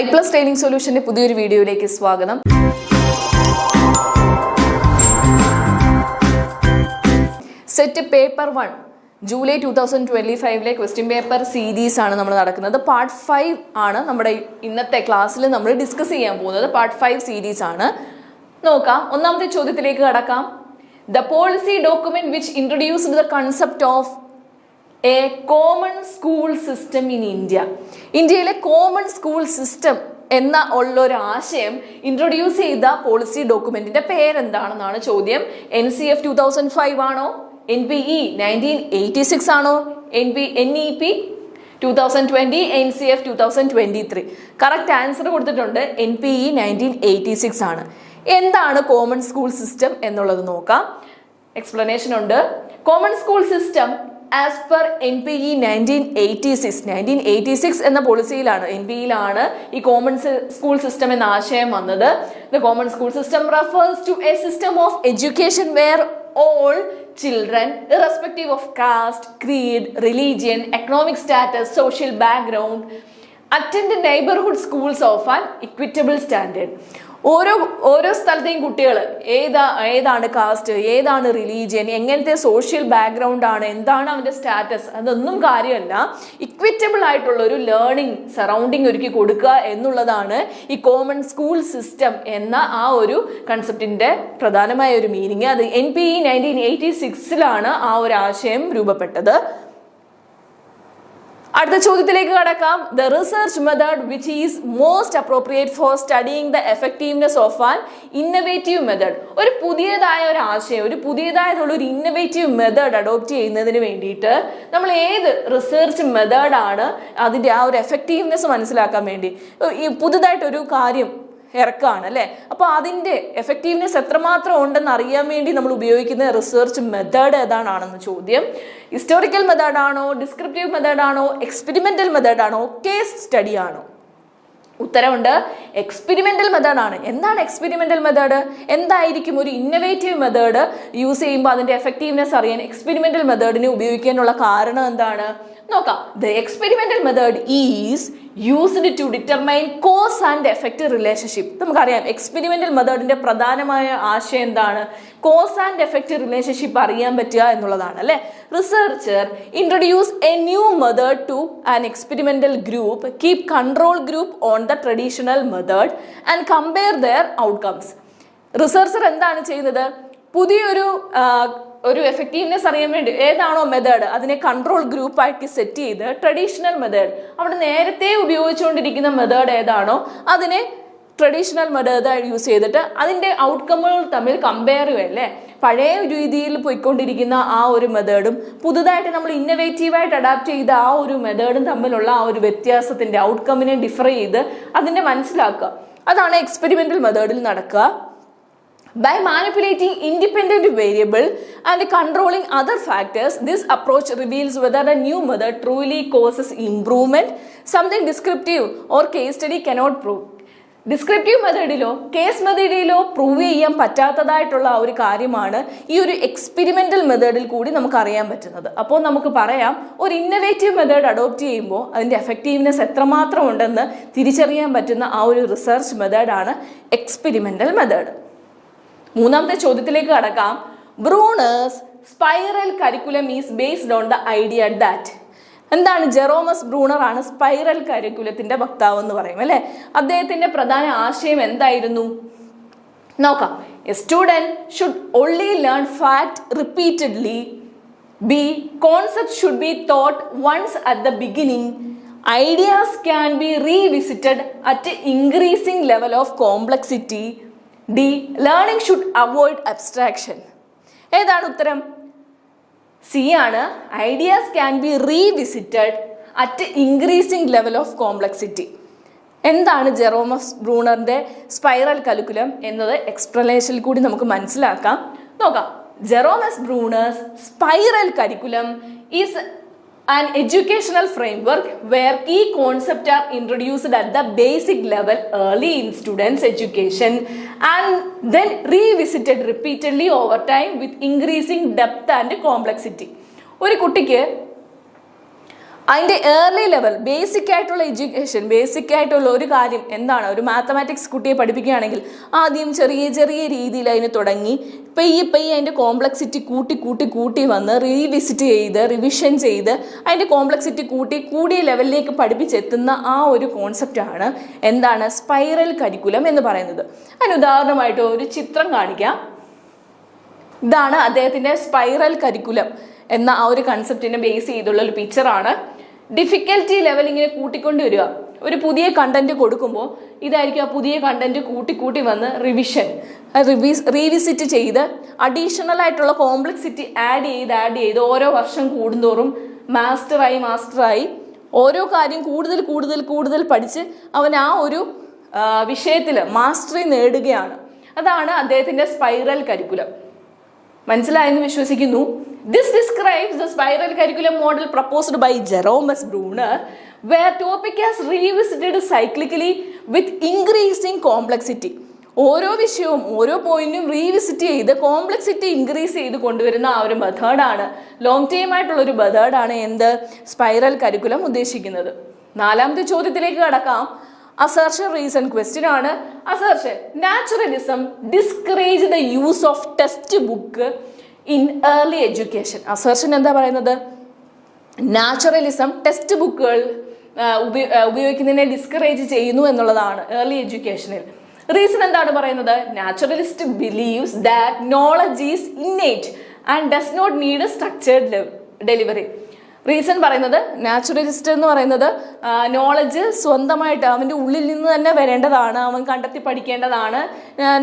iPlus Training Solutionന്റെ പുതിയൊരു വീഡിയോയിലേക്ക് സ്വാഗതം. Set paper 1 July 2025 question paper series ആണ് നമ്മൾ നടക്കുന്നത്. പാർട്ട് 5 ആണ് നമ്മുടെ ഇന്നത്തെ ക്ലാസ്സിൽ നമ്മൾ ഡിസ്കസ് ചെയ്യാൻ പോകുന്നത്. പാർട്ട് 5 സീരീസ് ആണ്. നോക്കാം, ഒന്നാമത്തെ ചോദ്യത്തിലേക്ക് കടക്കാം. The policy document which introduced the concept of a common school system in India. ഇന്ത്യയിലെ കോമൺ സ്കൂൾ സിസ്റ്റം എന്ന ഉള്ളൊരു ആശയം ഇൻട്രൊഡ്യൂസ് ചെയ്ത പോളിസി ഡോക്യുമെന്റിന്റെ പേരെന്താണെന്നാണ് ചോദ്യം. NCF 2005 ആണോ, NPE 1986 ആണോ, NEP 2020, NCF 2023? കറക്റ്റ് ആൻസർ കൊടുത്തിട്ടുണ്ട്. NPE 1986 ആണ്. എന്താണ് കോമൺ സ്കൂൾ സിസ്റ്റം എന്നുള്ളത് നോക്കാം. എക്സ്പ്ലനേഷൻ ഉണ്ട്. Common school system as per NPE 1986 എന്ന പോളിസിയിലാണ്, NPE-ലാണ് ഈ കോമൺ സ്കൂൾ സിസ്റ്റം എന്ന ആശയം വന്നത്. The common school system refers to a system of education where all children, irrespective of caste, creed, religion, economic status, social background, attend neighborhood schools of an equitable standard. ഓരോ സ്ഥലത്തെയും കുട്ടികൾ ഏതാണ് cast, ഏതാണ് religion, എങ്ങനത്തെ social background ആണ്, എന്താണ് അവന്റെ status, അതൊന്നും കാര്യമല്ല. ഇക്വിറ്റബിൾ ആയിട്ടുള്ള ഒരു ലേണിംഗ് സറൗണ്ടിങ് ഒരുക്കി കൊടുക്കുക എന്നുള്ളതാണ് ഈ കോമൺ സ്കൂൾ സിസ്റ്റം എന്ന ആ ഒരു കൺസെപ്റ്റിന്റെ പ്രധാനമായ ഒരു മീനിങ്. അത് NPE 1986 ആ ഒരു ആശയം രൂപപ്പെട്ടത്. അടുത്ത ചോദ്യത്തിലേക്ക് കടക്കാം. The research method which is most appropriate for studying the effectiveness of an innovative method. ഒരു പുതിയതായ ഒരു ആശയം, ഒരു പുതിയതായിട്ടുള്ള ഒരു ഇന്നോവേറ്റീവ് മെത്തേഡ് അഡോപ്റ്റ് ചെയ്യുന്നതിന് വേണ്ടിയിട്ട് നമ്മൾ ഏത് റിസർച്ച് മെത്തേഡാണ് അതിൻ്റെ ആ ഒരു എഫക്റ്റീവ്നെസ് മനസ്സിലാക്കാൻ വേണ്ടി ഈ പുതുതായിട്ടൊരു കാര്യം ഇറക്കാണ് അല്ലേ. അപ്പോൾ അതിൻ്റെ എഫക്റ്റീവ്നെസ് എത്രമാത്രം ഉണ്ടെന്ന് അറിയാൻ വേണ്ടി നമ്മൾ ഉപയോഗിക്കുന്ന റിസർച്ച് മെത്തേഡ് ഏതാണെന്ന് ചോദ്യം. ഹിസ്റ്റോറിക്കൽ മെത്തേഡാണോ, ഡിസ്ക്രിപ്റ്റീവ് മെത്തേഡാണോ, എക്സ്പെരിമെന്റൽ മെത്തേഡാണോ, കേസ് സ്റ്റഡി ആണോ? ഉത്തരവുണ്ട്, എക്സ്പെരിമെന്റൽ മെത്തേഡാണ്. എന്താണ് എക്സ്പെരിമെന്റൽ മെത്തേഡ്? എന്തായിരിക്കും ഒരു ഇന്നോവേറ്റീവ് മെത്തേഡ് യൂസ് ചെയ്യുമ്പോൾ അതിന്റെ എഫക്റ്റീവ്നെസ് അറിയാൻ എക്സ്പെരിമെന്റൽ മെത്തേഡിനെ ഉപയോഗിക്കാനുള്ള കാരണം എന്താണ് നോക്കാം. The experimental method is used to determine cause and effect relationship. നമുക്കറിയാം എക്സ്പെരിമെന്റൽ മെത്തേഡിന്റെ പ്രധാനമായ ആശയം എന്താണ്? കോസ് ആൻഡ് എഫക്റ്റ് റിലേഷൻഷിപ്പ് അറിയാൻ പറ്റുക എന്നുള്ളതാണ് അല്ലെ. Researcher introduce a new method to an experimental group, keep control group on the traditional method and compare their outcomes. Researcher എന്താണ് ചെയ്യുന്നത്? ഒരു എഫക്റ്റീവ്നെസ് അറിയാൻ വേണ്ടി ഏതാണോ മെത്തേഡ് അതിനെ കൺട്രോൾ ഗ്രൂപ്പായിട്ട് സെറ്റ് ചെയ്ത് ട്രഡീഷണൽ മെത്തേഡ്, അവിടെ നേരത്തെ ഉപയോഗിച്ചുകൊണ്ടിരിക്കുന്ന മെത്തേഡ് ഏതാണോ അതിനെ ട്രഡീഷണൽ മെത്തേഡ് യൂസ് ചെയ്തിട്ട് അതിൻ്റെ ഔട്ട്കമുകൾ തമ്മിൽ കമ്പയർ ചെയ്യുമല്ലേ. പഴയ രീതിയിൽ പോയിക്കൊണ്ടിരിക്കുന്ന ആ ഒരു മെത്തേഡും പുതുതായിട്ട് നമ്മൾ ഇന്നോവേറ്റീവായിട്ട് അഡാപ്റ്റ് ചെയ്ത ആ ഒരു മെത്തേഡും തമ്മിലുള്ള ആ ഒരു വ്യത്യാസത്തിൻ്റെ ഔട്ട്കമ്മിനെ ഡിഫർ ചെയ്ത് അതിനെ മനസ്സിലാക്കുക. അതാണ് എക്സ്പെരിമെന്റൽ മെത്തേഡിൽ നടക്കുക. By manipulating independent variable and controlling other factors, this approach reveals whether a new method truly causes improvement, something descriptive or case study cannot prove. Descriptive മെത്തേഡിലോ കേസ് മെത്തേഡിലോ പ്രൂവ് ചെയ്യാൻ പറ്റാത്തതായിട്ടുള്ള ഒരു കാര്യമാണ് ഈ ഒരു എക്സ്പെരിമെന്റൽ മെത്തേഡിൽ കൂടി നമുക്ക് അറിയാൻ പറ്റുന്നത്. അപ്പോൾ നമുക്ക് പറയാം ഒരു ഇന്നോവേറ്റീവ് മെത്തേഡ് അഡോപ്റ്റ് ചെയ്യുമ്പോൾ അതിൻ്റെ എഫക്റ്റീവ്നെസ് എത്രമാത്രം ഉണ്ടെന്ന് തിരിച്ചറിയാൻ പറ്റുന്ന ആ ഒരു റിസർച്ച് മെത്തേഡാണ് എക്സ്പെരിമെന്റൽ മെത്തേഡ്. മൂന്നാമത്തെ ചോദ്യത്തിലേക്ക് കടക്കാം. Brunner's spiral curriculum is based on the idea that. എന്താണ്? ജെറോമസ് ബ്രൂണർ ആണ് സ്പൈറൽ കരിക്കുലത്തിന്റെ വക്താവ് എന്ന് പറയും അല്ലെ. അദ്ദേഹത്തിന്റെ പ്രധാന ആശയം എന്തായിരുന്നു നോക്കാം. A student should only learn fact repeatedly. B concept should be taught once at the beginning. Ideas can be revisited at increasing level of complexity. D. Learning should avoid abstraction. ഏതാണ് ഉത്തരം? C ആണ്. Ideas can be revisited at increasing level of complexity. എന്താണ് Jerome's ബ്രൂണറിന്റെ spiral curriculum എന്നത് എക്സ്പ്ലനേഷനിൽ കൂടി നമുക്ക് മനസ്സിലാക്കാം. നോക്കാം. Jerome's Bruner's spiral curriculum is an educational framework where key concepts are introduced at the basic level early in students' education and then revisited repeatedly over time with increasing depth and complexity. ഒരു കുട്ടിക്ക് അതിൻ്റെ early level basic ആയിട്ടുള്ള education, basic ആയിട്ടുള്ള ഒരു കാര്യം എന്താണ്, ഒരു mathematics കുട്ടിയെ പഠിപ്പിക്കുകയാണെങ്കിൽ ആദ്യം ചെറിയ ചെറിയ രീതിയിൽ അതിന് തുടങ്ങി പെയ്യെ അതിൻ്റെ കോംപ്ലക്സിറ്റി കൂട്ടി വന്ന് റീവിസിറ്റ് ചെയ്ത് റിവിഷൻ ചെയ്ത് അതിൻ്റെ കോംപ്ലക്സിറ്റി കൂടിയ ലെവലിലേക്ക് പഠിപ്പിച്ചെത്തുന്ന ആ ഒരു കോൺസെപ്റ്റാണ് എന്താണ് സ്പൈറൽ കരിക്കുലം എന്ന് പറയുന്നത്. അതിന് ഉദാഹരണമായിട്ട് ഒരു ചിത്രം കാണിക്കാം. ഇതാണ് അദ്ദേഹത്തിൻ്റെ സ്പൈറൽ കരിക്കുലം എന്ന ആ ഒരു കൺസെപ്റ്റിനെ ബേസ് ചെയ്തുള്ള ഒരു പിക്ചറാണ്. ഡിഫിക്കൽറ്റി ലെവൽ ഇങ്ങനെ കൂട്ടിക്കൊണ്ട് വരിക. ഒരു പുതിയ കണ്ടന്റ് കൊടുക്കുമ്പോൾ ഇതായിരിക്കും ആ പുതിയ കണ്ടന്റ് കൂട്ടി വന്ന് റീവിസിറ്റ് ചെയ്ത് അഡീഷണൽ ആയിട്ടുള്ള കോംപ്ലക്സിറ്റി ആഡ് ചെയ്ത് ഓരോ വർഷം കൂടുന്തോറും മാസ്റ്ററായി ഓരോ കാര്യം കൂടുതൽ പഠിച്ച് അവൻ ആ ഒരു വിഷയത്തിൽ മാസ്റ്ററി നേടുകയാണ്. അതാണ് അദ്ദേഹത്തിൻ്റെ സ്പൈറൽ കരിക്കുലം. മനസ്സിലായെന്ന് വിശ്വസിക്കുന്നു. This describes the spiral curriculum model proposed by Jerome S. Bruner, where topic is revisited cyclically with increasing complexity. ഓരോ വിഷയവും ഓരോ പോയിന്റും റീവിസിറ്റ് ചെയ്ത് കോംപ്ലക്സിറ്റി ഇൻക്രീസ് ചെയ്ത് കൊണ്ടുവരുന്ന ആ ഒരു മെത്തേഡാണ്, ലോങ് ടൈം ആയിട്ടുള്ള ഒരു മെത്തേഡാണ് എന്ത് സ്പൈറൽ കരിക്കുലം ഉദ്ദേശിക്കുന്നത്. 4ാമത്തെ ചോദ്യത്തിലേക്ക് കടക്കാം. അസർഷൻ റീസൺ ക്വസ്റ്റ്യൻ ആണ്. Assertion naturalism discourage the use of text book in early education. Assertion എന്താ പറയുന്നത്? നാച്ചുറലിസം ടെക്സ്റ്റ് ബുക്കുകൾ ഉപയോഗിക്കുന്നതിനെ ഡിസ്കറേജ് ചെയ്യുന്നു എന്നുള്ളതാണ് ഏർലി എഡ്യൂക്കേഷനിൽ. റീസൺ എന്താണ് പറയുന്നത്? Naturalist believes that knowledge is innate and does not need structured delivery. Reason പറയുന്നത് naturalist എന്ന് പറയുന്നത് നോളജ് സ്വന്തമായിട്ട് അവൻ്റെ ഉള്ളിൽ നിന്ന് തന്നെ വരേണ്ടതാണ്, അവൻ കണ്ടെത്തി പഠിക്കേണ്ടതാണ്,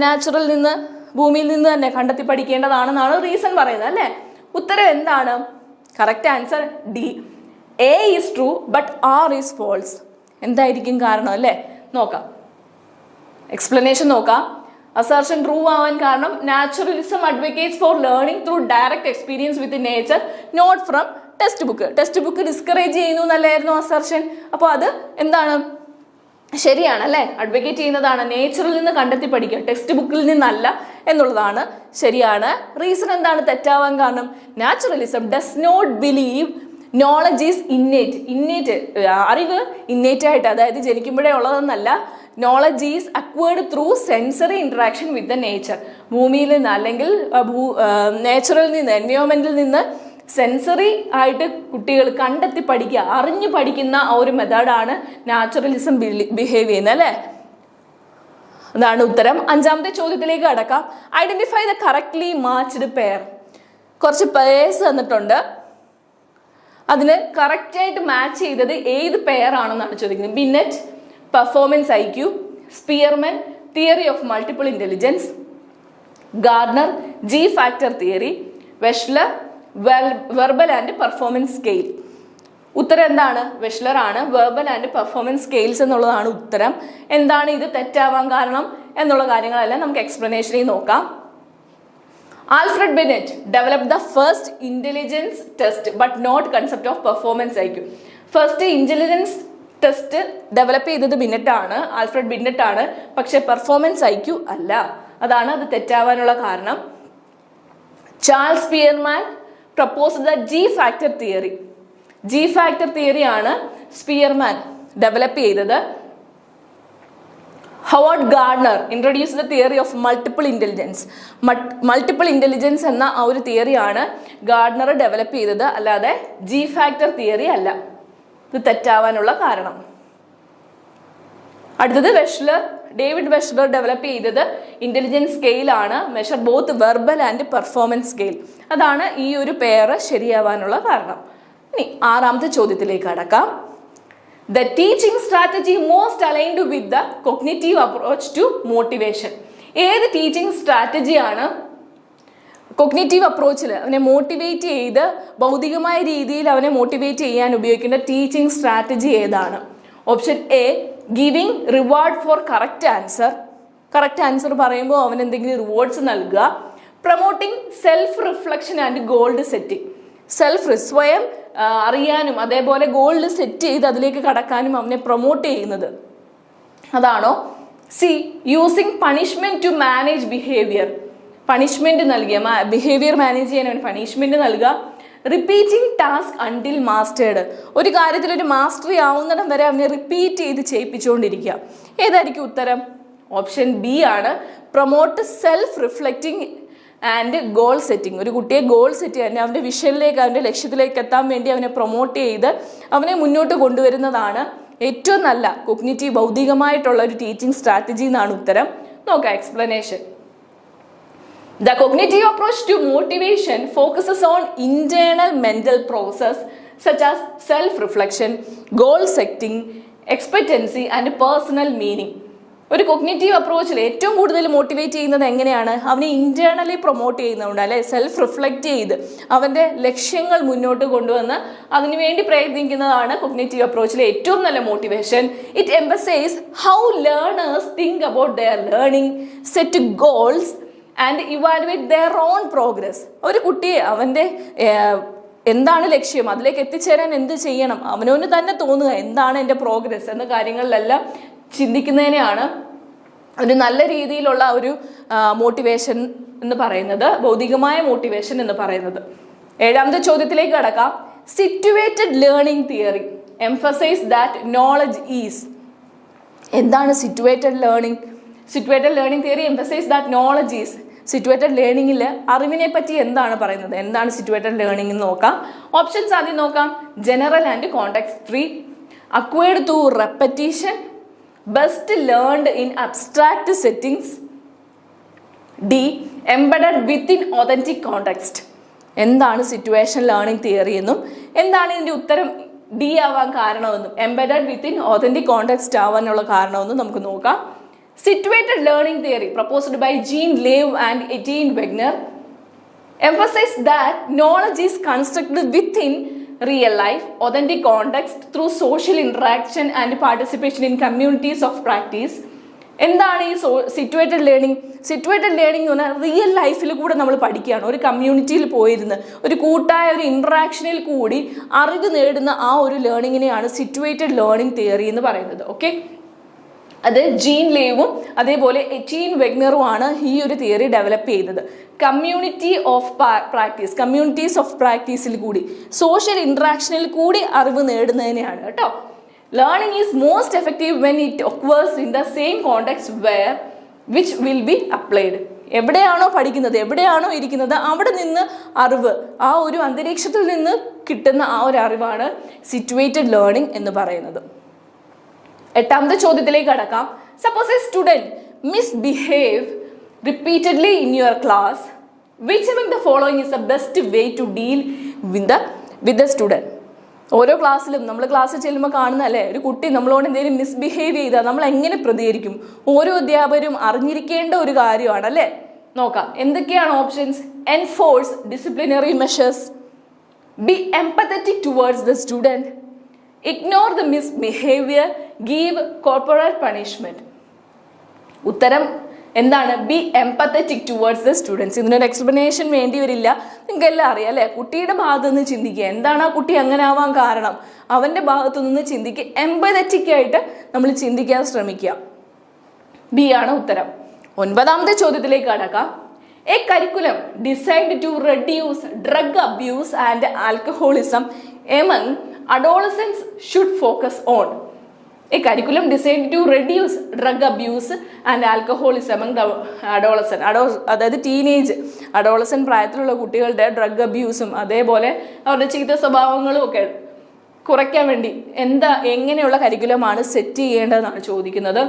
നാച്ചുറൽ നിന്ന് ഭൂമിയിൽ നിന്ന് തന്നെ കണ്ടെത്തി പഠിക്കേണ്ടതാണെന്നാണ് റീസൺ പറയുന്നത് അല്ലേ. ഉത്തരം എന്താണ്? Correct answer D. A is true but R is false. എന്തായിരിക്കും കാരണം അല്ലേ? നോക്കാം, എക്സ്പ്ലനേഷൻ നോക്കാം. അസർഷൻ ട്രൂ ആവാൻ കാരണം naturalism advocates for learning through direct experience with nature not from textbook discourage ചെയ്യുന്നു എന്നല്ലായിരുന്നു അസർഷൻ. അപ്പോൾ അത് എന്താണ്? ശരിയാണ് അല്ലേ, അഡ്വക്കേറ്റ് ചെയ്യുന്നതാണ് നേച്ചറിൽ നിന്ന് കണ്ടെത്തി പഠിക്കുക, ടെക്സ്റ്റ് ബുക്കിൽ നിന്നല്ല എന്നുള്ളതാണ് ശരിയാണ്. റീസൺ എന്താണ് തെറ്റാവാൻ കാരണം? Naturalism does not believe knowledge is innate അറിവ് ഇന്നേറ്റ് ആയിട്ട്, അതായത് ജനിക്കുമ്പോഴേ ഉള്ളതെന്നല്ല. Knowledge is acquired through sensory interaction with the nature. ഭൂമിയിൽ നിന്ന് അല്ലെങ്കിൽ നേച്ചറിൽ നിന്ന് എൻവയോൺമെന്റിൽ നിന്ന് സെൻസറി ആയിട്ട് കുട്ടികൾ കണ്ടെത്തി പഠിക്കുക, അറിഞ്ഞു പഠിക്കുന്ന ആ ഒരു മെത്തേഡാണ് നാച്ചുറലിസം ബിഹേവ് ചെയ്യുന്നത് അല്ലേ. അതാണ് ഉത്തരം. 5ാമത്തെ ചോദ്യത്തിലേക്ക് കടക്കാം. Identify the correctly matched pair. കുറച്ച് പെയർസ് തന്നിട്ടുണ്ട്, അതിന് കറക്റ്റായിട്ട് മാച്ച് ചെയ്തത് ഏത് പെയർ ആണെന്നാണ് ചോദിക്കുന്നത്. Binet performance IQ, Spearman theory of multiple intelligence, Gardner G factor theory, Wechsler verbal and performance scale. ഉത്തരം എന്താണ്? വെഷ്ലർ ആണ്. വെർബൽ ആൻഡ് പെർഫോമൻസ് സ്കെയിൽസ് എന്നുള്ളതാണ് ഉത്തരം. എന്താണ് ഇത് തെറ്റാവാൻ കാരണം എന്നുള്ള കാര്യങ്ങളെല്ലാം നമുക്ക് എക്സ്പ്ലനേഷനിൽ നോക്കാം. Alfred Binet developed the first intelligence test but not concept of performance IQ. First intelligence test develop ചെയ്തത് ആൽഫ്രഡ് ബിന്നറ്റ് ആണ്, പക്ഷെ പെർഫോമൻസ് IQ അല്ല. അതാണ് അത് തെറ്റാവാനുള്ള കാരണം. Charles Spearman proposed the G factor theory. G factor തിയറിയാണ് സ്പിയർമാൻ ഡെവലപ്പ് ചെയ്തത്. Howard Gardner introduce the theory of multiple intelligence എന്ന ആ ഒരു തിയറിയാണ് ഗാർഡനർ ഡെവലപ്പ് ചെയ്തത്, അല്ലാതെ G ഫാക്ടർ തിയറി അല്ല. ഇത് തെറ്റാവാനുള്ള കാരണം. അടുത്തത് ഡേവിഡ് വെഷ്ലർ ഡെവലപ്പ് ചെയ്തത് ഇന്റലിജൻസ് സ്കെയിൽ ആണ്, measure both verbal and performance scale. അതാണ് ഈ ഒരു പെയർ ശരിയാവാനുള്ള കാരണം. ഇനി 6ാമത്തെ ചോദ്യത്തിലേക്ക് കടക്കാം. The teaching strategy most aligned with the cognitive approach to motivation. ഏത് ടീച്ചിങ് സ്ട്രാറ്റജിയാണ് കോഗ്നിറ്റീവ് അപ്രോച്ചിൽ അവനെ മോട്ടിവേറ്റ് ചെയ്ത് ഭൗതികമായ രീതിയിൽ അവനെ മോട്ടിവേറ്റ് ചെയ്യാൻ ഉപയോഗിക്കുന്ന ടീച്ചിങ് സ്ട്രാറ്റജി ഏതാണ്? Option A giving reward for correct answer പറയുമ്പോൾ അവൻ എന്തെങ്കിലും റിവാർഡ്സ് നൽകുക. Promoting self reflection and goal setting. സ്വയം അറിയാനും അതേപോലെ ഗോൾ സെറ്റ് ചെയ്ത് അതിലേക്ക് കടക്കാനും അവനെ പ്രൊമോട്ട് ചെയ്യുന്നത് അതാണോ? C using punishment to manage behaviour. Punishment നൽകിയ ബിഹേവിയർ മാനേജ് ചെയ്യാൻ അവൻ പണിഷ്മെന്റ് നൽകുക. Repeating task until mastered. ഒരു കാര്യത്തിൽ ഒരു മാസ്റ്ററി ആവുന്നിടം വരെ അവനെ റിപ്പീറ്റ് ചെയ്ത് ചെയ്യിപ്പിച്ചുകൊണ്ടിരിക്കുക. ഏതായിരിക്കും ഉത്തരം? ഓപ്ഷൻ ബി ആണ്. Promote self reflecting and goal setting. ഒരു കുട്ടിയെ ഗോൾ സെറ്റ് ചെയ്യാൻ, അവൻ്റെ വിഷനിലേക്ക്, അവൻ്റെ ലക്ഷ്യത്തിലേക്ക് എത്താൻ വേണ്ടി അവനെ പ്രൊമോട്ട് ചെയ്ത് അവനെ മുന്നോട്ട് കൊണ്ടുവരുന്നതാണ് ഏറ്റവും നല്ല കോഗ്നിറ്റീവ് ബൗദ്ധികമായിട്ടുള്ള ഒരു ടീച്ചിങ് സ്ട്രാറ്റജി എന്നാണ് ഉത്തരം. നോക്കാം explanation. The cognitive approach to motivation focuses on internal mental process such as self-reflection, goal setting, expectancy and personal meaning. ഒരു കൊഗ്നിറ്റീവ് അപ്രോച്ചിൽ ഏറ്റവും കൂടുതൽ മോട്ടിവേറ്റ് ചെയ്യുന്നത് എങ്ങനെയാണ്? അവനെ ഇന്റേണലി പ്രൊമോട്ട് ചെയ്യുന്നതുകൊണ്ട്, അല്ലെ, സെൽഫ് റിഫ്ലക്റ്റ് ചെയ്ത് അവൻ്റെ ലക്ഷ്യങ്ങൾ മുന്നോട്ട് കൊണ്ടുവന്ന് അതിനുവേണ്ടി പ്രയത്നിക്കുന്നതാണ് കൊഗ്നിറ്റീവ് അപ്രോച്ചിലെ ഏറ്റവും നല്ല motivation. It emphasise how learners think about their learning, set goals and evaluate their own progress. ഒരു കുട്ടിയെ അവൻ്റെ എന്താണ് ലക്ഷ്യം, അതിലേക്ക് എത്തിച്ചേരാൻ എന്ത് ചെയ്യണം, അവനവന് തന്നെ തോന്നുക എന്താണ് എൻ്റെ പ്രോഗ്രസ് എന്ന കാര്യങ്ങളിലെല്ലാം ചിന്തിക്കുന്നതിനെയാണ് ഒരു നല്ല രീതിയിലുള്ള ഒരു മോട്ടിവേഷൻ എന്ന് പറയുന്നത്, ഭൗതികമായ മോട്ടിവേഷൻ എന്ന് പറയുന്നത്. ഏഴാമത്തെ ചോദ്യത്തിലേക്ക് കടക്കാം. Situated learning theory emphasise that knowledge is. എന്താണ് situated learning? Situated learning theory emphasise that knowledge is. Situated ലേണിംഗിൽ അറിവിനെ പറ്റി എന്താണ് പറയുന്നത്? എന്താണ് സിറ്റുവേറ്റഡ് ലേണിംഗ് എന്ന് നോക്കാം. ഓപ്ഷൻസ് ആദ്യം നോക്കാം. General and context free, acquired through repetition, best learned in abstract settings, D embedded within authentic context. എന്താണ് സിറ്റുവേഷൻ ലേണിംഗ് തിയറി എന്നും എന്താണ് ഇതിൻ്റെ ഉത്തരം ഡി ആവാൻ കാരണമെന്നും എംബെഡഡ് വിത്തിൻ ഓതന്റിക് കോണ്ടെക്സ്റ്റ് ആവാനുള്ള കാരണമെന്നും നമുക്ക് നോക്കാം. Situated learning theory proposed by Jean Lave and Etienne വെഗ്നർ emphasize that knowledge is constructed within real life, authentic context through social interaction and participation in communities of practice. എന്താണ് ഈ situated learning? Situated learning എന്ന് പറഞ്ഞാൽ real ലൈഫിൽ കൂടെ നമ്മൾ പഠിക്കുകയാണ്. ഒരു കമ്മ്യൂണിറ്റിയിൽ പോയിരുന്ന് ഒരു കൂട്ടായ ഒരു ഇൻട്രാക്ഷനിൽ കൂടി അറിവ് നേടുന്ന ആ ഒരു ലേണിങ്ങിനെയാണ് സിറ്റുവേറ്റഡ് ലേണിംഗ് തിയറി എന്ന് പറയുന്നത്. ഓക്കെ, അത് ജീൻ ലേവും അതേപോലെ എറ്റീൻ വെഗ്നറുമാണ് ഈ ഒരു തിയറി ഡെവലപ്പ് ചെയ്തത്. Community of practice, communities of പ്രാക്ടീസിൽ കൂടി, സോഷ്യൽ ഇൻട്രാക്ഷനിൽ കൂടി അറിവ് നേടുന്നതിനെയാണ് കേട്ടോ. Learning is most effective when it occurs in the same context where which will be applied. എവിടെയാണോ പഠിക്കുന്നത്, എവിടെയാണോ ഇരിക്കുന്നത്, അവിടെ നിന്ന് അറിവ്, ആ ഒരു അന്തരീക്ഷത്തിൽ നിന്ന് കിട്ടുന്ന ആ ഒരു അറിവാണ് സിറ്റുവേറ്റഡ് ലേണിംഗ് എന്ന് പറയുന്നത്. എട്ടാമത്തെ ചോദ്യത്തിലേക്ക് കടക്കാം. Suppose A student misbehave repeatedly in your class, which among the following is the best way to deal with the student? ഓരോ ക്ലാസ്സിലും നമ്മൾ ക്ലാസ്സിൽ ചെല്ലുമ്പോൾ കാണുന്നതല്ലേ, ഒരു കുട്ടി നമ്മളോട് എന്തെങ്കിലും മിസ്ബിഹേവ് ചെയ്താൽ നമ്മൾ എങ്ങനെ പ്രതികരിക്കും? ഓരോ അധ്യാപകരും അറിഞ്ഞിരിക്കേണ്ട ഒരു കാര്യമാണ് അല്ലേ. നോക്കാം എന്തൊക്കെയാണ് options. Enforce disciplinary measures, B empathetic towards the student, ignore the misbehaviour, give corporal punishment. ഉത്തരം എന്താണ്? B empathetic towards the students. ഇതിനൊരു എക്സ്പ്ലനേഷൻ വേണ്ടി വരില്ല, നിങ്ങൾക്ക് എല്ലാം അറിയാം അല്ലേ. കുട്ടിയുടെ ഭാഗത്തു നിന്ന് ചിന്തിക്കുക, എന്താണ് ആ കുട്ടി അങ്ങനെ ആവാൻ കാരണം, അവൻ്റെ ഭാഗത്തു നിന്ന് ചിന്തിക്കുക, എംപത്തറ്റിക് ആയിട്ട് നമ്മൾ ചിന്തിക്കാൻ ശ്രമിക്കുക. ബി ആണ് ഉത്തരം. ഒൻപതാമത്തെ ചോദ്യത്തിലേക്ക് കടക്കാം. A curriculum designed to reduce drug abuse and alcoholism among adolescents should focus on. A curriculum designed to reduce drug abuse and alcoholism among the adolescent. അതായത് ടീനേജ് അഡോളസെന്റ് പ്രായത്തിലുള്ള കുട്ടികളുടെ ഡ്രഗ് അബ്യൂസും അതേപോലെ അവരുടെ ചീത്ത സ്വഭാവങ്ങളും ഒക്കെ കുറയ്ക്കാൻ വേണ്ടി എങ്ങനെയുള്ള കരിക്കുലമാണ് സെറ്റ് ചെയ്യേണ്ടതെന്നാണ് ചോദിക്കുന്നത്.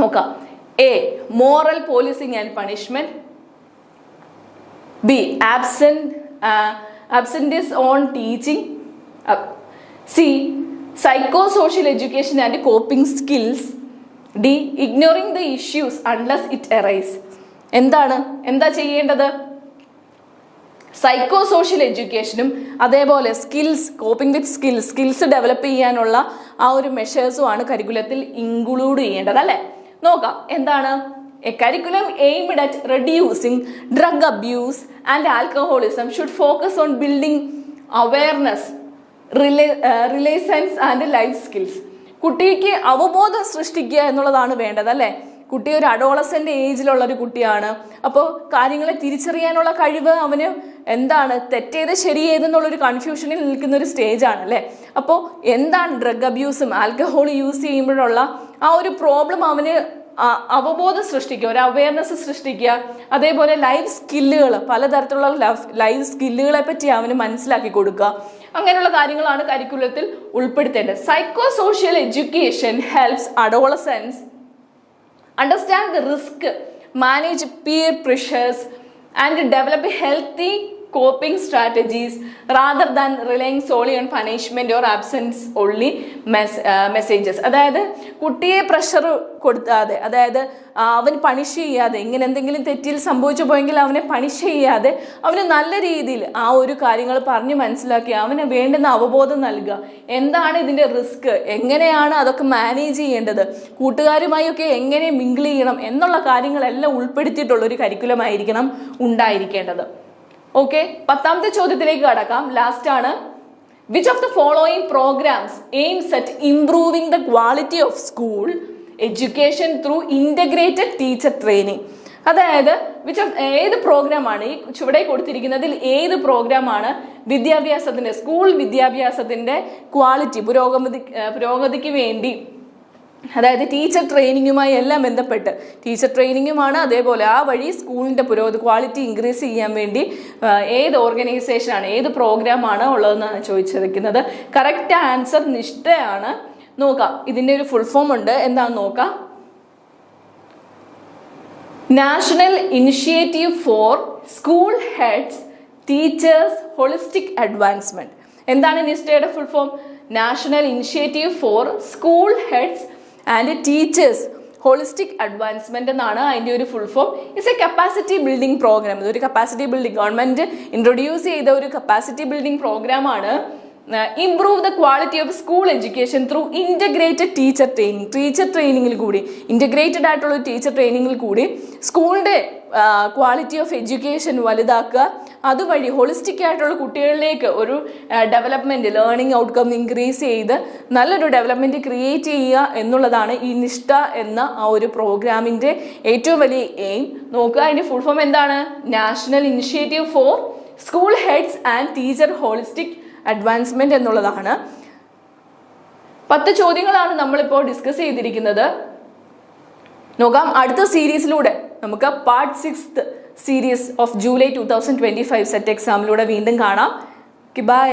നോക്കാം. A moral policing and punishment, B absentee on teaching, C psychosocial education and coping skills, D ignoring the issues unless it arises. എന്താ ചെയ്യേണ്ടത്? സൈക്കോസോഷ്യൽ എഡ്യൂക്കേഷനും അതേപോലെ സ്കിൽസ്, കോപ്പിംഗ് വിത്ത് സ്കിൽസ് ഡെവലപ്പ് ചെയ്യാനുള്ള ആ ഒരു മെഷേഴ്സും ആണ് കരിക്കുലത്തിൽ ഇൻക്ലൂഡ് ചെയ്യേണ്ടത് അല്ലേ. നോക്കാം എന്താണ്. A curriculum aimed at reducing drug abuse and alcoholism should focus on building awareness, relations and life skills. കുട്ടിക്ക് അവബോധം സൃഷ്ടിക്കുക എന്നുള്ളതാണ് വേണ്ടത് അല്ലേ. കുട്ടി ഒരു അഡോളസെന്റ് ഏജിലുള്ള ഒരു കുട്ടിയാണ്. അപ്പോൾ കാര്യങ്ങളെ തിരിച്ചറിയാനുള്ള കഴിവ് അവന് എന്താണ്, തെറ്റേത് ശരിയേതെന്നുള്ളൊരു കൺഫ്യൂഷനിൽ നിൽക്കുന്ന ഒരു സ്റ്റേജാണ് അല്ലേ. അപ്പോൾ എന്താണ് ഡ്രഗ് അബ്യൂസും ആൽക്കഹോൾ യൂസ് ചെയ്യുമ്പോഴുള്ള ആ ഒരു പ്രോബ്ലം അവന് അവബോധം സൃഷ്ടിക്കുക, ഒരു അവയർനെസ് സൃഷ്ടിക്കുക. അതേപോലെ ലൈഫ് സ്കില്ലുകൾ, പലതരത്തിലുള്ള ലൈഫ് സ്കില്ലുകളെ പറ്റി അവന് മനസ്സിലാക്കി കൊടുക്കുക. അങ്ങനെയുള്ള കാര്യങ്ങളാണ് കരിക്കുലത്തിൽ ഉൾപ്പെടുത്തേണ്ടത്. Psycho social education helps adolescents understand the risk, manage peer pressures and develop healthy coping strategies rather than relying solely on punishment or absence only messages. അതായത് കുട്ടിയെ പ്രഷർ കൊടുക്കാതെ, അതായത് അവൻ പണിഷ് ചെയ്യാതെ, ഇങ്ങനെ എന്തെങ്കിലും തെറ്റിൽ സംഭവിച്ചു പോയെങ്കിൽ അവനെ പണിഷ് ചെയ്യാതെ അവന് നല്ല രീതിയിൽ ആ ഒരു കാര്യങ്ങൾ പറഞ്ഞ് മനസ്സിലാക്കി അവന് വേണ്ടുന്ന അവബോധം നൽകുക. എന്താണ് ഇതിൻ്റെ റിസ്ക്, എങ്ങനെയാണ് അതൊക്കെ മാനേജ് ചെയ്യേണ്ടത്, കൂട്ടുകാരുമായി ഒക്കെ എങ്ങനെ മിങ്കിൾ ചെയ്യണം എന്നുള്ള കാര്യങ്ങളെല്ലാം ഉൾപ്പെടുത്തിയിട്ടുള്ള ഒരു കരിക്കുലമായിരിക്കണം ഉണ്ടായിരിക്കേണ്ടത്. ഓക്കെ, 10ാമത്തെ ചോദ്യത്തിലേക്ക് കടക്കാം. ലാസ്റ്റ് ആണ്. Which of the following programmes aims at improving the quality of school education through integrated teacher training? അതായത് ഏത് പ്രോഗ്രാമാണ് ഈ ചുവടെ കൊടുത്തിരിക്കുന്നതിൽ ഏത് പ്രോഗ്രാമാണ് വിദ്യാഭ്യാസത്തിന്റെ, സ്കൂൾ വിദ്യാഭ്യാസത്തിന്റെ ക്വാളിറ്റി പുരോഗതിക്ക് വേണ്ടി, അതായത് ടീച്ചർ ട്രെയിനിങ്ങുമായി എല്ലാം ബന്ധപ്പെട്ട് ടീച്ചർ ട്രെയിനിങ്ങുമാണ്, അതേപോലെ ആ വഴി സ്കൂളിൻ്റെ ക്വാളിറ്റി ഇൻക്രീസ് ചെയ്യാൻ വേണ്ടി ഏത് ഓർഗനൈസേഷനാണ്, ഏത് പ്രോഗ്രാമാണ് ഉള്ളതെന്നാണ് ചോദിച്ചിരിക്കുന്നത്. കറക്റ്റ് ആൻസർ നിഷ്ഠയാണ്. നോക്കാം, ഇതിൻ്റെ ഒരു ഫുൾ ഫോം ഉണ്ട്, എന്താണെന്ന് നോക്കാം. National initiative for school heads teachers holistic advancement. എന്താണ് നിഷ്ഠയുടെ full form? National initiative for school heads and teachers holistic advancement എന്നാണ് അതിൻ്റെ ഒരു full form. It's a capacity building program. ഇതൊരു കപ്പാസിറ്റി ബിൽഡിംഗ്, ഗവൺമെന്റ് ഇൻട്രൊഡ്യൂസ് ചെയ്ത ഒരു കപ്പാസിറ്റി ബിൽഡിംഗ് പ്രോഗ്രാമാണ്. Improve the quality of school education through integrated teacher training. Teacher ട്രെയിനിങ്ങിൽ കൂടി, integrated ആയിട്ടുള്ള ടീച്ചർ ട്രെയിനിങ്ങിൽ കൂടി സ്കൂളിന്റെ ക്വാളിറ്റി ഓഫ് എഡ്യൂക്കേഷൻ വലുതാക്കുക. അതുവഴി ഹോളിസ്റ്റിക് ആയിട്ടുള്ള കുട്ടികളിലേക്ക് ഒരു ഡെവലപ്മെന്റ്, ലേണിംഗ് ഔട്ട്കം ഇൻക്രീസ് ചെയ്ത് നല്ലൊരു ഡെവലപ്മെന്റ് ക്രിയേറ്റ് ചെയ്യുക എന്നുള്ളതാണ് ഈ നിഷ്ഠ എന്ന ആ ഒരു പ്രോഗ്രാമിന്റെ ഏറ്റവും വലിയ എയിം. നോക്കുക, അതിന്റെ ഫുൾ ഫോം എന്താണ്? National initiative for school heads and teacher holistic advancement എന്നുള്ളതാണ്. 10 ചോദ്യങ്ങളാണ് നമ്മളിപ്പോൾ ഡിസ്കസ് ചെയ്തിരിക്കുന്നത്. നോക്കാം, അടുത്ത സീരീസിലൂടെ നമുക്ക് part 6th series of July 2025 set എക്സാമിലൂടെ വീണ്ടും കാണാം. ബൈ.